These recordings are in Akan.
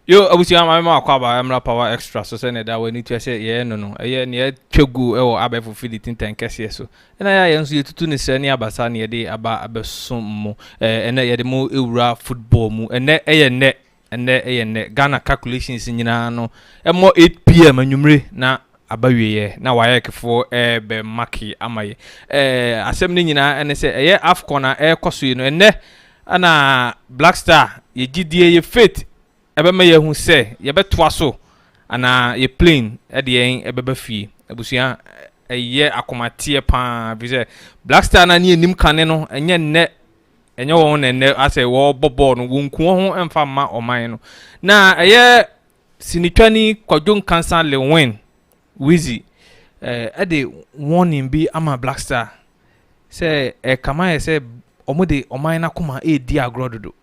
Yo, abusia ma akwaba amra power extra so say na da we need to say ye no ye ne twegu e wo abefu fiditi tenkese so na ya yenso yetutu ne sra ne abasa ne de aba abesom mo ene ye de mo ewura football mu ene eye ne Ghana calculations nyina no mo 8 pm anwumre na abawiye na waye kefo be maki amaye asem ne nyina ene say eye afcon na koso yi no ene ana Black Star ye gidie ye faith ebe me yehu se ye betwa so ana ye plane e de yen ebeba fie abusia eye akomatie pa bi se Black Star na ne enim kane no enye won ne ase wo bobo no wonku ho emfa ma oman no na eye sinitwani kwadwon kansan Lilwin wizi de warning bi ama Black Star se kama se omude oman na kuma di agrododo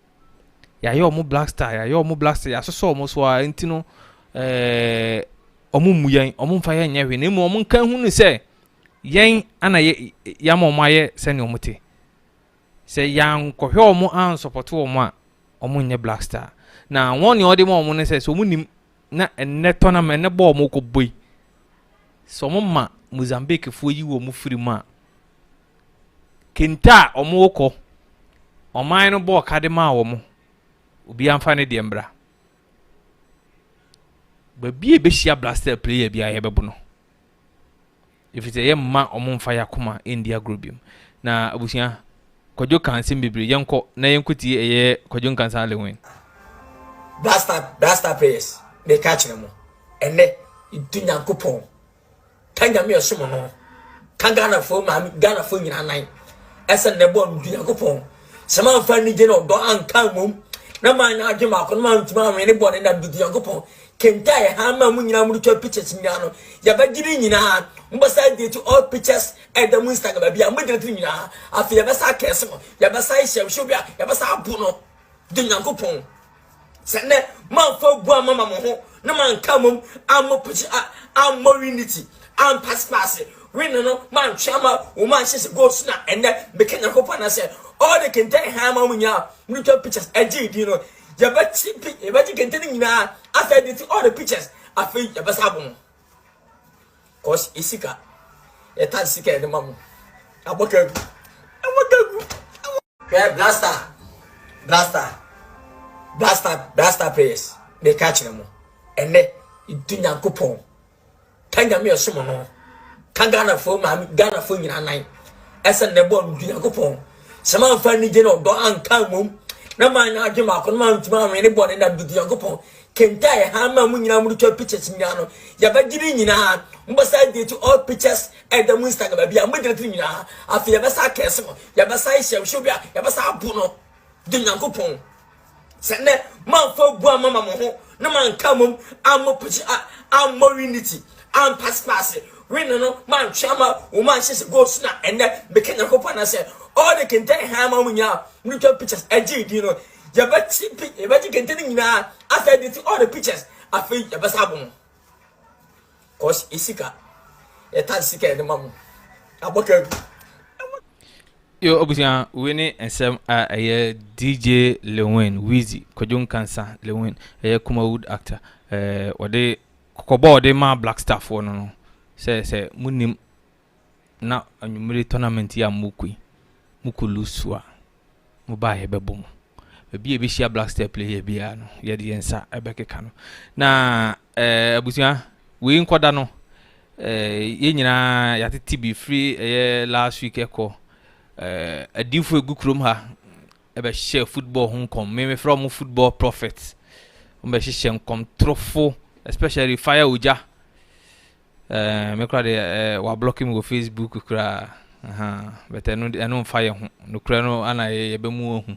ya yo mu Black Star ya so mo so a ntino omu muyen omu mfa ye nya hwe na mu omu kan hu ni se yen ana ye ya mo maye se ne omuti se yan ko hwe omu an support omu a omu nye Black Star na won ne ode mo omu ne se so mu nim na enne tournament ne bo omu ko boy so mo ma Mozambique fo yi wo mu firi mu a kenta omu ko oman no bo kadema wo mu obi amfa ne de mbra ba bie be hia Black Star player bia ye bebo no if it ye ma omumfa yakoma India groupim na abusia kwadwo kansim bibiri yenko na yenkuti eye kwadwo kansan Lilwin Black Star players they catch them ene idunya kupon kanya me osomo no kangana fo Ghana fo nyina nan esen ne bo dunya kupon sama fa ni je no do anka mum na man na adwuma ko na man tuma me ne bo ne na dunya kupon kenta ye ha ma mu nyina mu twa pictures nyina no ya ba giri nyina mbasa dey to all pictures and the Instagram ba bia mo dey to nyina afi ya ba sa kese mo ya ba sa hye bia ya ba sa bu no dunya kupon se ne man fa bu amama mo ho na man ka mum am puchi am unity am pass win no man chama o man shese goals na and be kenya kupon na say all the kenta ha ma mu nyina mu twa pictures agidi no ya ba chipi ya ba kenta nyina after the all the pictures after ya ba sa bu cause isika e tan sika e mamu abokagu Black Star players they catch them ene idunya kupon kanya me osomo no kangana fo nyina nan esen ne bo dunya kupon sama fa ni je no do anka mum na man na adwuma ko na man tuma me ne bo ne na dunya kupon kenta ye ha ma mu nyina mu twa pictures nyina no ya ba giri nyina mbasa dey to all pictures and the Instagram bia mo dey to nyina afi ya ba sa kese mo ya ba sa hye bia ya ba sa bu no dunya kupon se ne man fa bu amama mo ho na man ka mum am puchi am unity am pass win no man chama o man shese goals na and be kenya kupon na say all the kenta ha ma mu nyina mu twa pictures agidi no ya ba chipi ya ba kenta nyina after the all the pictures after ya ba sa bu cause isika e tan sika e mamu abokagu yo obusia we ne ensem aye DJ Lilwin Wheezy kwadwo kansa Lilwin aye Kumawood actor wode kokobo de ma Black Star for no se munim na anwumre tournament ya mukulusua mu ba ye bebom be be hia Black Star player bia no ye de yensa ebekeka no na abusia we nkoda no ye nyina ya tete bi free last week eko adinfo egukrom ha ebe share football honkom me from football prophets be share nkom trofo especially fire uja me kra de wa blocking go Facebook kra but eno fire ho no kra no ana ye be mu hu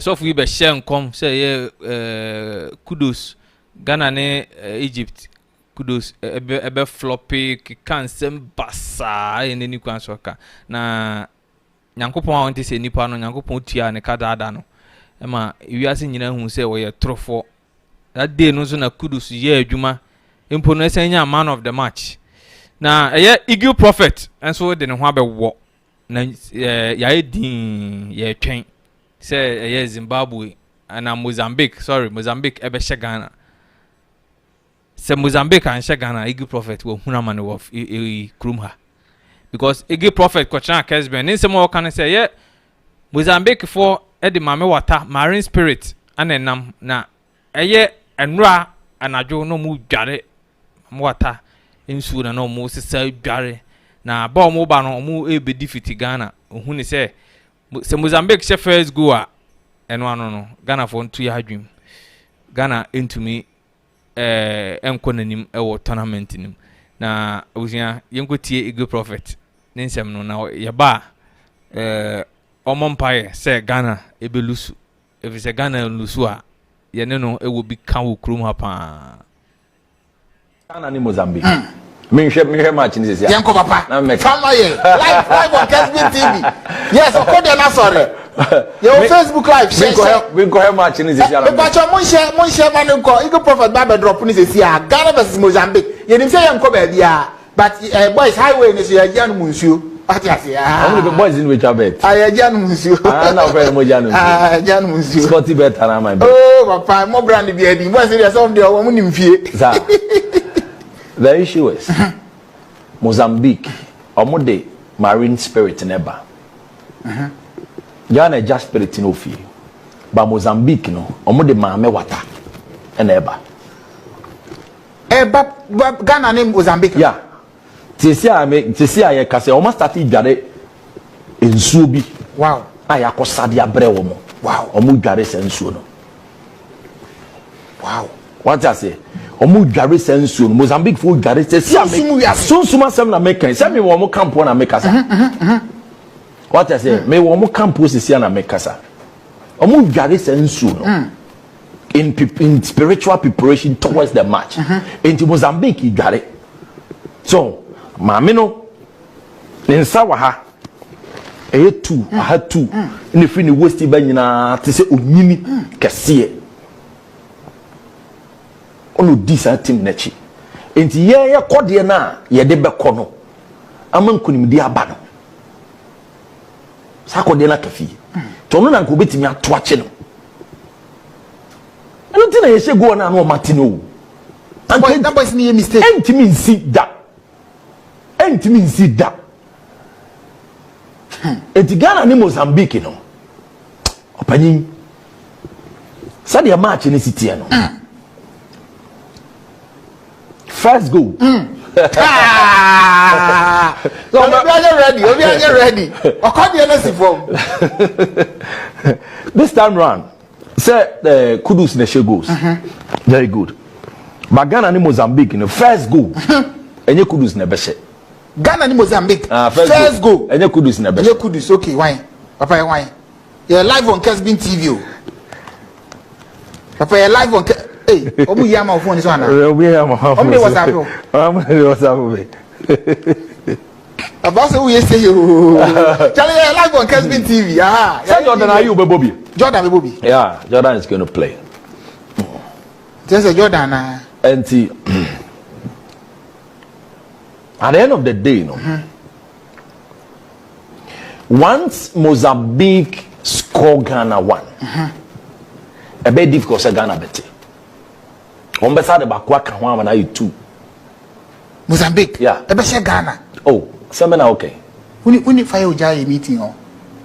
so fu be share nkom say ye kudos Ghana ne Egypt kudos ebe floppy kansem basa ene ni kwan soka na nyankopon a wonte se nipa no nyankopon tua ne kadada no ema wiase nyina hu se wo ye trofo that day no so na kudos ye adwuma impo no senya man of the match na eagle prophet enso de ne ho abewo na ya edin ye twen se Zimbabwe na Mozambique ebe she Ghana se Mozambique and she Ghana eagle prophet wo huna man wo krum ha because eagle prophet ko chan kesben nin se mo kan say Mozambique for the mame water marine spirit anenam na enra anadwo no mu dware water insu na no mu sesa dware na ba mo ba no mu e be defeat Ghana ohu ni se Mozambique she first go a eno ano no Ghana for ntu ya adwum Ghana entumi enkonanim e wo tournament nim na obusia yenkotie eagle prophet ninsem no na ye ba omompaye se Ghana ebelusu if se Ghana lusu a ye ne no e wo bi kan wo krum ha pa Ghana ni Mozambique me match ni sisi yanko papa fama ye live on Cur3e TV yes o ko de na sorry your Facebook live we go have match ni sisi ala me pacho mon share man nko eagle prophet ba be drop ni sisi a Ghana versus Mozambique ye nim say yanko ba bia but boys highway ni so ya janu munsuo ati ase only the boys in which I bet ya janu munsuo na very mo janu janu munsuo Scotty bet na my bet oh papa mo brand bi edi boys dey some dey o mo nim fie the issue is Mozambique omude marine spirit never Ghana just spirit no fie but Mozambique no omude mame water eneba Ghana ne Mozambique yeah tisi a ye kase o ma start dware ensuo bi wow aya ko sade abre wo mo wow o mu dware se ensuo no wow what I say o mu dware se ensuo no Mozambique fu dware se sunsuma sem na make se me wo mo camp na make kasa what I say me wo mo camp sisi na make kasa o mu dware se ensuo no in spiritual preparation towards the match into Mozambique dware so mame no nsa wa ha two aha two ne free ne westi ba nyina te se onyini kese ono disa team nachi enti ye kode na ye de bekọ no amankunim di aba no sa kode na kafi to no na nko betimi ato ache no eno ti na ye shego na no matino that boys ni mistake entimi nsi da entimi nsi da eti Ghana ni Mozambique no opanyin sadi ya match ni sitie no first goal so obi are ready okodi na si form this time round say the kudus na she goals very good but Ghana ni Mozambique no first goal enye kudus na be she Ghana ni Mozambique first goal enye kudus na be enye kudus okay why papa why you live on Cur3e TV papa you live on hey omu yama ofo ni so ana omu yama omu dey WhatsApp yo omu WhatsApp me about say we say you Charlie live on Cur3e TV say Jordan are you Bobby yeah Jordan is going to play just Jordan and at the end of the day once Mozambique score Ghana 1 a bit difficult say Ghana better on better the back work one na you 2 Mozambique yeah e be share Ghana oh semena okay uni fire oja meeting on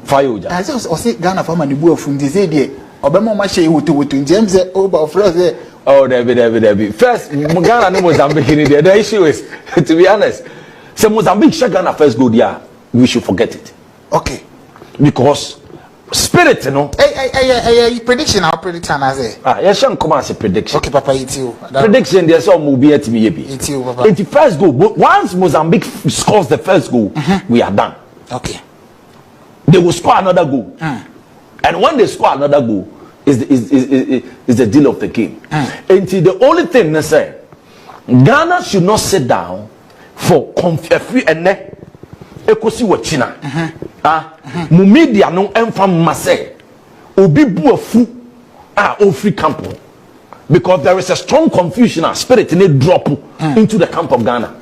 fire oja I say Ghana for man the bu afun dey say there obema ma share woto James say over for say oh there first Ghana and Mozambique the issue is to be honest say Mozambique share Ghana first goal there we should forget it okay because spirit no prediction our prediction as yeah shan come as a prediction okay papa it you prediction there some will be it you papa it's the first goal once Mozambique scores the first goal we are done Okay. They will score another goal. And when they score another goal, is the deal of the game. Until the only thing they say, Ghana should not sit down for free and ekosi wa China. Mu media no emfa mase obi bu afu o free camp, because there is a strong confusion and spirit in it drop into the camp of Ghana.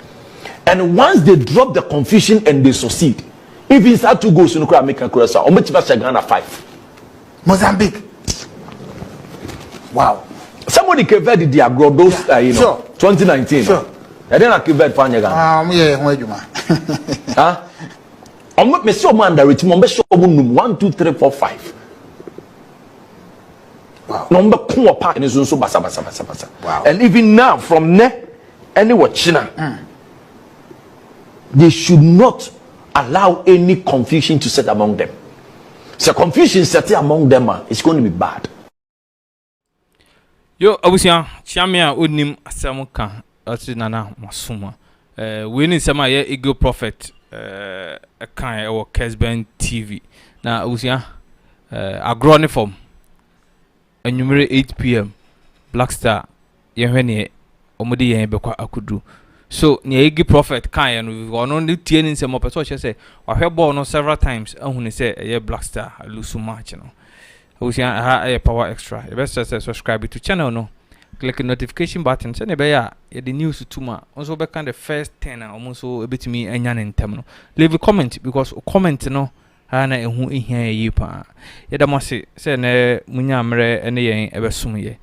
And once they drop the confusion and they succeed, if inside 2 goals, you know, make a cross, or much better Ghana 5. Mozambique. Wow. Somebody can very the agro those, you know, sure. 2019. Sure. And then I can very find Ghana. Yeah, where you man? Huh? I'm not Monsieur Man, I'm sure 1, 2, 3, 4, 5. Wow. Number 4 pack and it's also basa. Wow. And even now, from there, anywhere China, they should not allow any confusion to set among them. So confusion set among them, it's going to be bad. Yo, abusia, chamia unim asamuka, ati nana masuma. We need some ye Eagle Prophet, a kind of Kesben TV. Na abusia, agroniform. Enumerate 8 p.m. Black Star, yehweni, omudi yehebekwa akudu. So near Eagle Prophet kind we were only tearing some more person say I heard born several times and when he say a Black Star I lose so much, you know. We say a power extra. You best subscribe to channel, no. Click the notification button. Send the news to ma. Also be kind the first 10 almost so a bit me and yan in terminal. Leave a comment because comment no na who in here you pa. Yeda must say ne munya mre ene yen ebe sum ye.